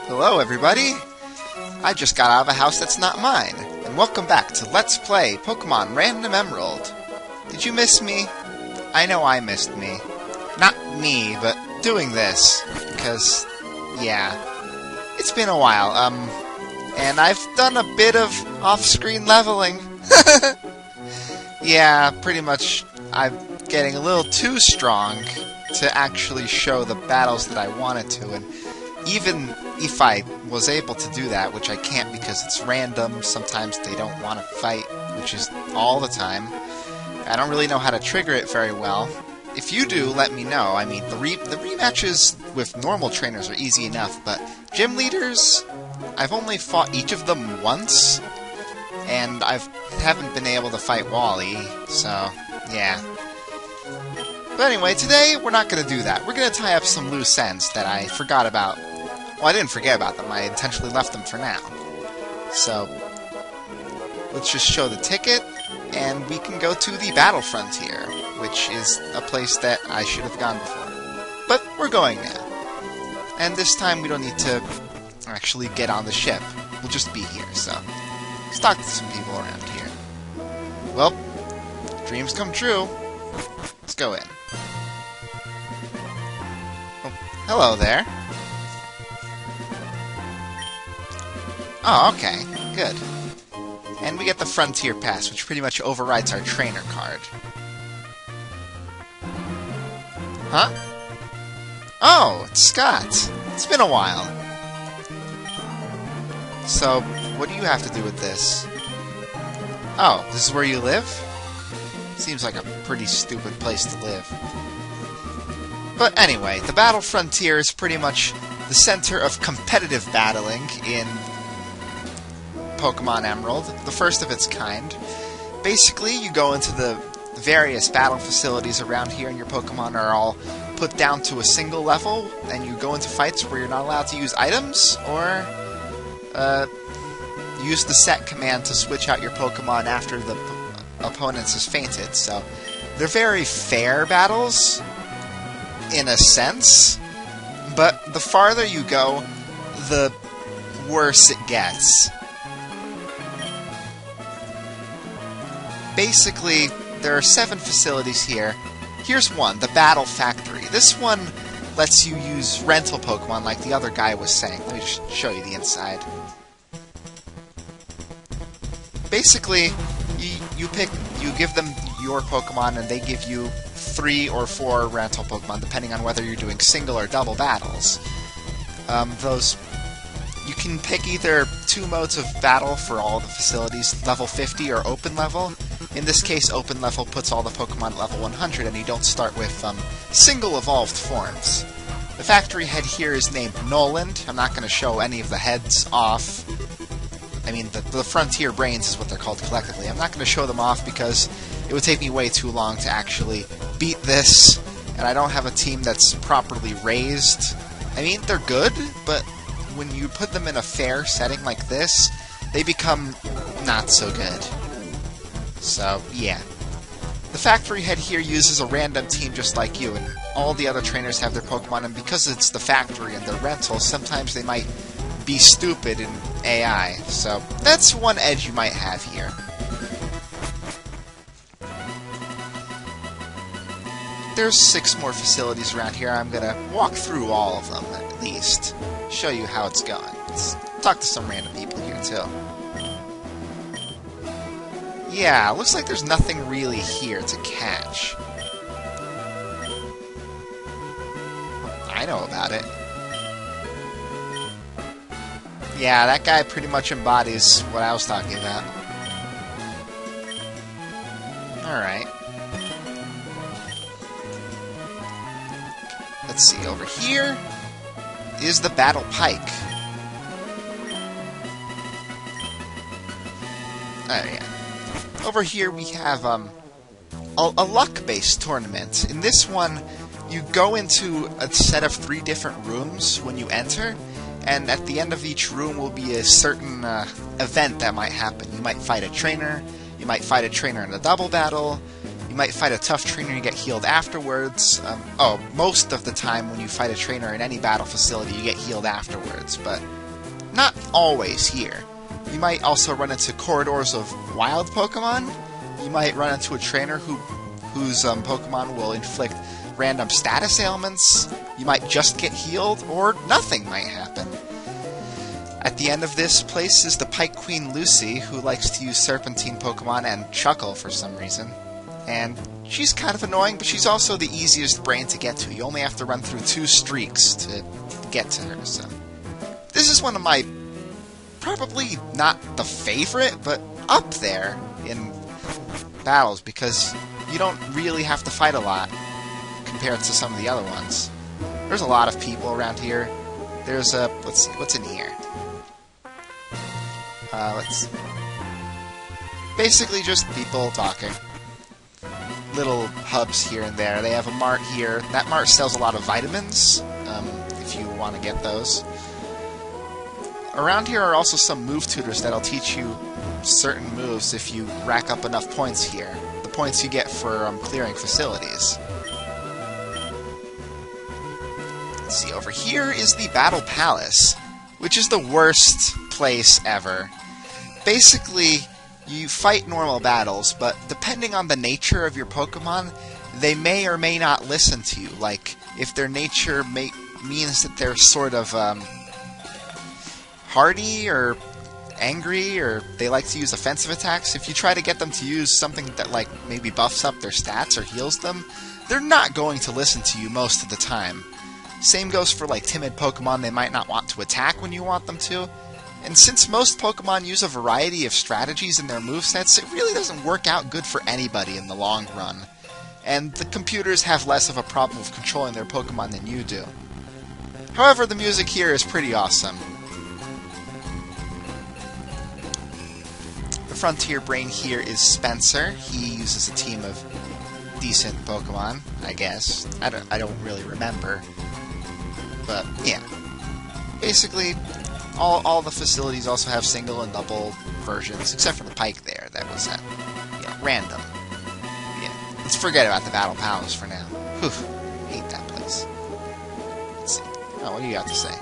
Hello everybody! I just got out of a house that's not mine, and welcome back to Let's Play Pokemon Random Emerald. Did you miss me? I know I missed me. Not me, but doing this, because, yeah, it's been a while, and I've done a bit of off-screen leveling. Yeah, pretty much I'm getting a little too strong to actually show the battles that I wanted to, and even if I was able to do that, which I can't because it's random, sometimes they don't want to fight, which is all the time. I don't really know how to trigger it very well. If you do, let me know. I mean, the rematches with normal trainers are easy enough, but gym leaders, I've only fought each of them once, and I haven't been able to fight Wally, so, yeah. But anyway, today we're not going to do that. We're going to tie up some loose ends that I forgot about. Well, I didn't forget about them. I intentionally left them for now. So, let's just show the ticket, and we can go to the Battle Frontier, which is a place that I should have gone before. But we're going now. And this time we don't need to actually get on the ship. We'll just be here, so let's talk to some people around here. Well, dreams come true. Let's go in. Oh, hello there. Oh, okay. Good. And we get the Frontier Pass, which pretty much overrides our trainer card. Huh? Oh, it's Scott. It's been a while. So, what do you have to do with this? Oh, this is where you live? Seems like a pretty stupid place to live. But anyway, the Battle Frontier is pretty much the center of competitive battling in Pokemon Emerald, the first of its kind. Basically, you go into the various battle facilities around here, and your Pokemon are all put down to a single level, and you go into fights where you're not allowed to use items, or use the set command to switch out your Pokemon after the opponent has fainted. So, they're very fair battles, in a sense, but the farther you go, the worse it gets. Basically, there are 7 facilities here. Here's one, the Battle Factory. This one lets you use rental Pokemon like the other guy was saying. Let me just show you the inside. Basically, you give them your Pokemon and they give you 3 or 4 rental Pokemon, depending on whether you're doing single or double battles. You can pick either 2 modes of battle for all the facilities, level 50 or open level. In this case, open level puts all the Pokemon at level 100, and you don't start with single evolved forms. The factory head here is named Noland. I'm not going to show any of the heads off. I mean, the Frontier Brains is what they're called collectively. I'm not going to show them off because it would take me way too long to actually beat this, and I don't have a team that's properly raised. I mean, they're good, but when you put them in a fair setting like this, they become not so good. So, yeah. The factory head here uses a random team just like you, and all the other trainers have their Pokemon, and because it's the factory and they're rentals, sometimes they might be stupid in AI. So, that's one edge you might have here. There's 6 more facilities around here. I'm gonna walk through all of them, at least. Show you how it's going. Let's talk to some random people here, too. Yeah, looks like there's nothing really here to catch. I know about it. Yeah, that guy pretty much embodies what I was talking about. Alright. Let's see, over here is the Battle Pike. Oh, yeah. Over here we have a luck-based tournament. In this one, you go into a set of 3 different rooms when you enter, and at the end of each room will be a certain event that might happen. You might fight a trainer, you might fight a trainer in a double battle, you might fight a tough trainer and get healed afterwards. Most of the time when you fight a trainer in any battle facility, you get healed afterwards, but not always here. You might also run into corridors of wild Pokemon. You might run into a trainer whose Pokemon will inflict random status ailments. You might just get healed, or nothing might happen. At the end of this place is the Pike Queen Lucy, who likes to use Serpentine Pokemon and chuckle for some reason. And she's kind of annoying, but she's also the easiest brain to get to. You only have to run through 2 streaks to get to her, so... This is one of my... probably not the favorite, but up there in battles, because you don't really have to fight a lot compared to some of the other ones. There's a lot of people around here. There's a... let's see, what's in here? Basically just people talking. Little hubs here and there. They have a mart here. That mart sells a lot of vitamins, if you want to get those. Around here are also some move tutors that'll teach you certain moves if you rack up enough points here. The points you get for clearing facilities. Let's see, over here is the Battle Palace, which is the worst place ever. Basically, you fight normal battles, but depending on the nature of your Pokemon, they may or may not listen to you. Like, if their nature means that they're sort of hardy or angry, or they like to use offensive attacks, if you try to get them to use something that like maybe buffs up their stats or heals them, they're not going to listen to you most of the time. Same goes for like timid Pokemon. They might not want to attack when you want them to. And since most Pokemon use a variety of strategies in their movesets, it really doesn't work out good for anybody in the long run. And the computers have less of a problem with controlling their Pokemon than you do. However, the music here is pretty awesome. The Frontier Brain here is Spencer. He uses a team of decent Pokemon, I guess. I don't really remember. But, yeah. Basically, all the facilities also have single and double versions, except for the Pike there. That was random. Yeah, let's forget about the Battle Palace for now. Whew, hate that place. Let's see. Oh, what do you got to say?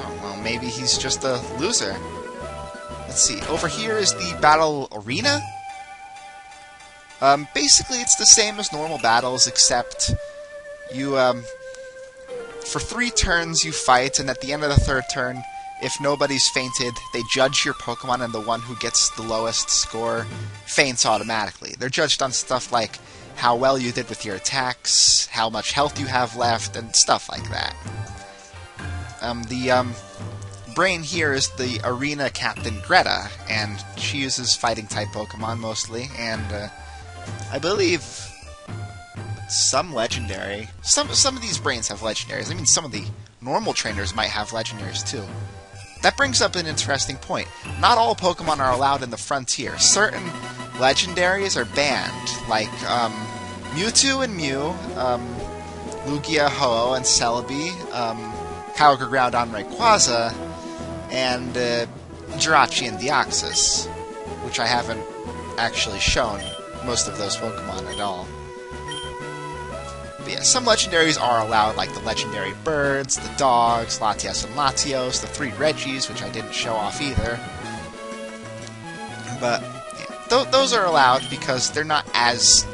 Oh, well, maybe he's just a loser. Let's see. Over here is the Battle Arena. Basically, it's the same as normal battles, except you, for 3 turns you fight, and at the end of the 3rd turn, if nobody's fainted, they judge your Pokemon, and the one who gets the lowest score faints automatically. They're judged on stuff like how well you did with your attacks, how much health you have left, and stuff like that. The Brain here is the Arena Captain Greta, and she uses Fighting-type Pokemon mostly, and I believe some Legendary. Some of these Brains have Legendaries. I mean, some of the normal trainers might have Legendaries too. That brings up an interesting point. Not all Pokemon are allowed in the Frontier. Certain Legendaries are banned, like Mewtwo and Mew, Lugia, Ho-Oh, and Celebi, Kyogre, Groudon, Rayquaza, and Jirachi and Deoxys, which I haven't actually shown most of those Pokemon at all. But yeah, some Legendaries are allowed, like the Legendary Birds, the Dogs, Latias and Latios, the 3 Reggies, which I didn't show off either. But yeah, those are allowed because they're not as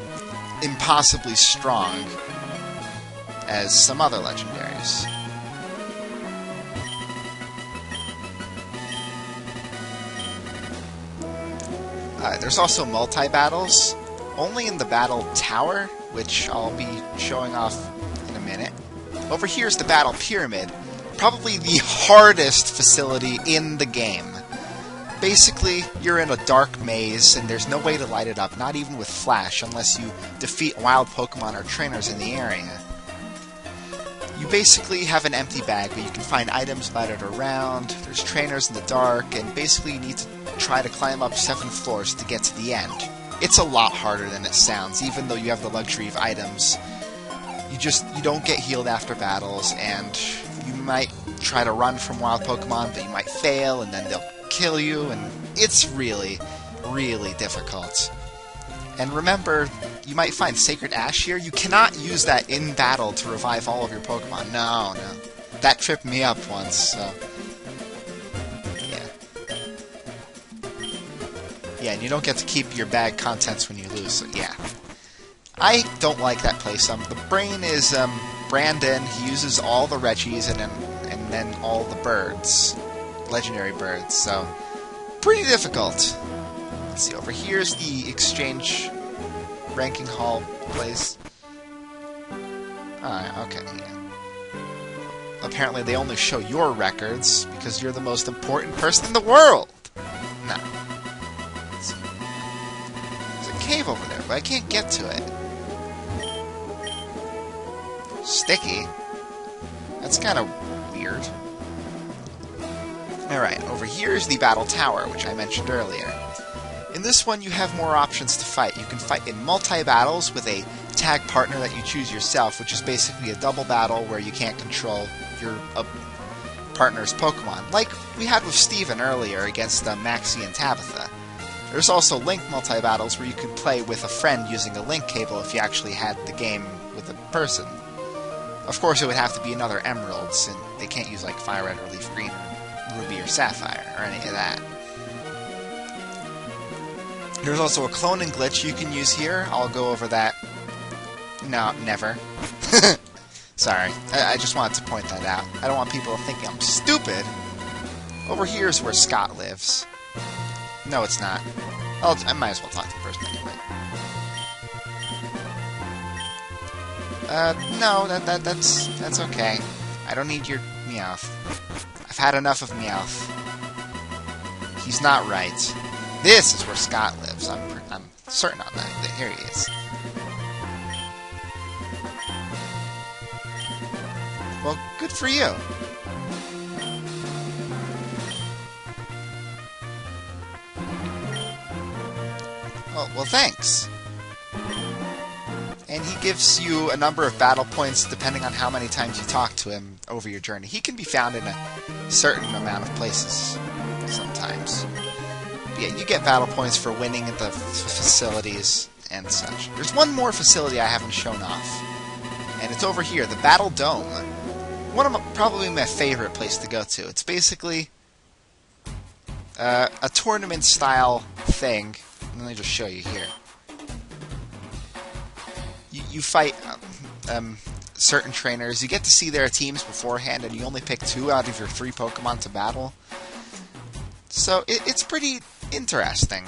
impossibly strong as some other Legendaries. There's also multi-battles, only in the Battle Tower, which I'll be showing off in a minute. Over here is the Battle Pyramid, probably the hardest facility in the game. Basically, you're in a dark maze, and there's no way to light it up, not even with flash, unless you defeat wild Pokemon or trainers in the area. You basically have an empty bag, but you can find items lighted around, there's trainers in the dark, and basically you need to try to climb up 7 floors to get to the end. It's a lot harder than it sounds, even though you have the luxury of items. You don't get healed after battles, and you might try to run from wild Pokemon, but you might fail, and then they'll kill you, and it's really, really difficult. And remember, you might find Sacred Ash here. You cannot use that in battle to revive all of your Pokemon. No. That tripped me up once, so... Yeah, and you don't get to keep your bag contents when you lose, so yeah. I don't like that place. The brain is Brandon. He uses all the Reggies and then all the birds. Legendary birds, so pretty difficult. Let's see, over here's the exchange ranking hall place. Okay, yeah. Apparently they only show your records because you're the most important person in the world! No. There's a cave over there, but I can't get to it. Sticky? That's kind of weird. Alright, over here is the Battle Tower, which I mentioned earlier. In this one, you have more options to fight. You can fight in multi-battles with a tag partner that you choose yourself, which is basically a double battle where you can't control your partner's Pokemon, like we had with Steven earlier against Maxie and Tabitha. There's also Link multi-battles where you can play with a friend using a Link cable if you actually had the game with a person. Of course, it would have to be another Emeralds, and they can't use like Fire Red or Leaf Green or Ruby or Sapphire or any of that. There's also a cloning glitch you can use here. I'll go over that. No, never. Sorry. I just wanted to point that out. I don't want people to think I'm stupid. Over here is where Scott lives. No, it's not. I might as well talk to the person anyway. No, that's okay. I don't need your Meowth. I've had enough of Meowth. He's not right. This is where Scott lives. I'm certain on that. Here he is. Well, good for you. Well, thanks. And he gives you a number of battle points depending on how many times you talk to him over your journey. He can be found in a certain amount of places sometimes. But yeah, you get battle points for winning at the facilities and such. There's one more facility I haven't shown off, and it's over here, the Battle Dome. Probably my favorite place to go to. It's basically a tournament-style thing. Let me just show you here. You fight certain trainers. You get to see their teams beforehand, and you only pick 2 out of your 3 Pokemon to battle. So it's pretty interesting.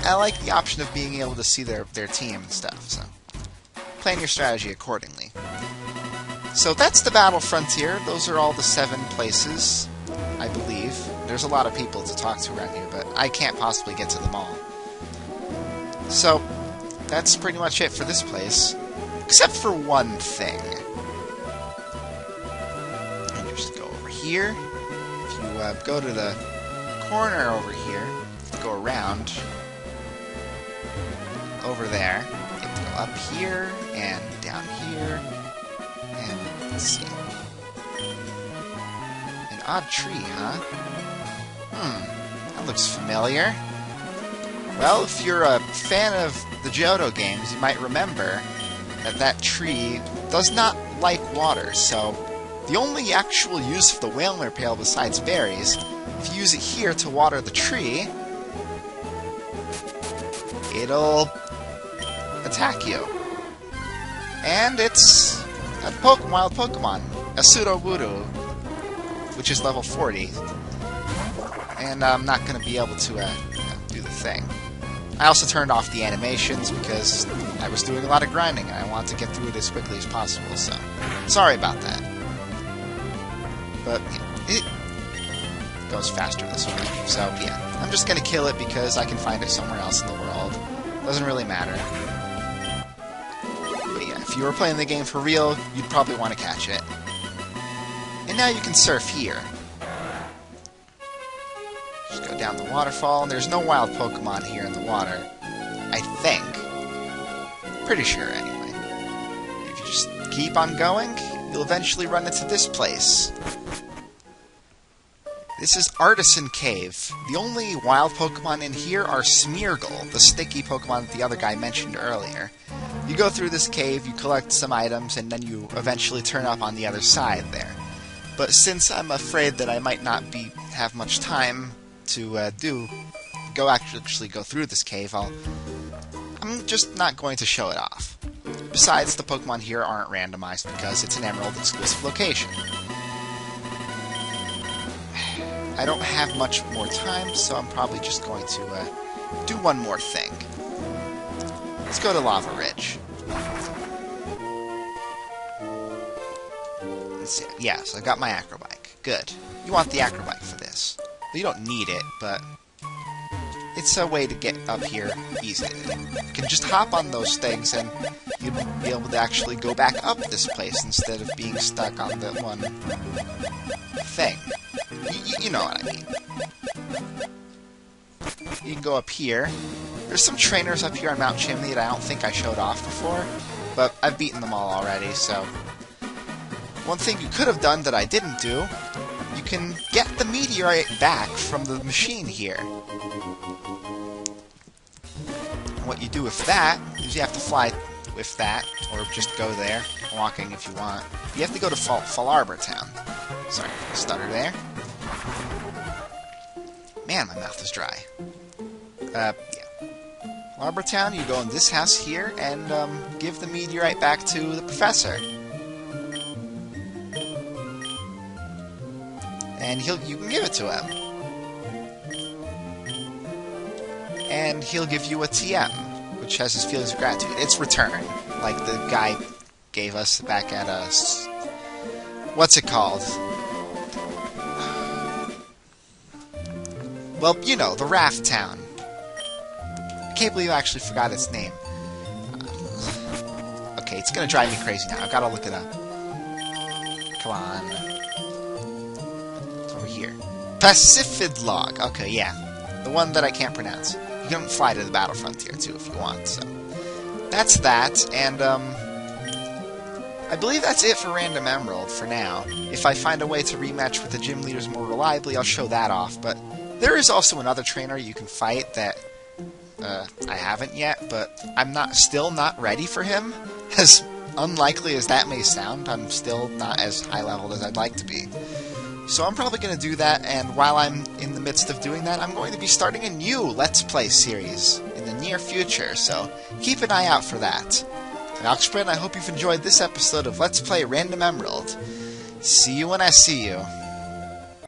I like the option of being able to see their team and stuff. So plan your strategy accordingly. So that's the Battle Frontier. Those are all the 7 places, I believe. There's a lot of people to talk to around here, but I can't possibly get to them all. So that's pretty much it for this place, except for one thing. And just go over here. If you go to the corner over here, go around over there, you have to go up here and down here, and let's see. An odd tree, huh? That looks familiar. Well, if you're a fan of the Johto games, you might remember that tree does not like water, so the only actual use of the Whaler Pail besides berries, if you use it here to water the tree, it'll attack you. And it's a wild Pokemon, a Sudowoodo, which is level 40. And I'm not going to be able to do the thing. I also turned off the animations because I was doing a lot of grinding and I wanted to get through it as quickly as possible, so sorry about that. But it goes faster this way, so yeah. I'm just going to kill it because I can find it somewhere else in the world. Doesn't really matter. But yeah, if you were playing the game for real, you'd probably want to catch it. And now you can surf here. Just go down the waterfall, and there's no wild Pokemon here in the water. I think. Pretty sure, anyway. If you just keep on going, you'll eventually run into this place. This is Artisan Cave. The only wild Pokemon in here are Smeargle, the sticky Pokemon that the other guy mentioned earlier. You go through this cave, you collect some items, and then you eventually turn up on the other side there. But since I'm afraid that I might not have much time to actually go through this cave, I'm just not going to show it off. Besides, the Pokemon here aren't randomized because it's an Emerald exclusive location. I don't have much more time, so I'm probably just going to do one more thing. Let's go to Lava Ridge. Let's see. Yeah, so I got my Acrobike. Good. You want the Acrobike for this. Well, you don't need it, but it's a way to get up here easily. You can just hop on those things and you'll be able to actually go back up this place instead of being stuck on that one thing. You know what I mean. You can go up here. There's some trainers up here on Mount Chimney that I don't think I showed off before, but I've beaten them all already, so... One thing you could have done that I didn't do, you can get the meteorite back from the machine here. And what you do with that is you have to fly with that, or just go there, walking if you want. You have to go to Fall Arbor Town. Sorry, stutter there. Man, my mouth is dry. Yeah. Arbor Town, you go in this house here and give the meteorite back to the professor. And you can give it to him. And he'll give you a TM, which has his feelings of gratitude. It's return, like the guy gave us back at us. What's it called? Well, you know, the Raft Town. I can't believe I actually forgot its name. Okay, it's gonna drive me crazy now. I've gotta look it up. Come on. It's over here. Pacifidlog. Okay, yeah. The one that I can't pronounce. You can fly to the Battle Frontier, too, if you want, so... That's that, and, I believe that's it for Random Emerald for now. If I find a way to rematch with the gym leaders more reliably, I'll show that off, but... There is also another trainer you can fight that I haven't yet, but I'm still not ready for him. As unlikely as that may sound, I'm still not as high-leveled as I'd like to be. So I'm probably going to do that, and while I'm in the midst of doing that, I'm going to be starting a new Let's Play series in the near future, so keep an eye out for that. I'm Alex, I hope you've enjoyed this episode of Let's Play Random Emerald. See you when I see you.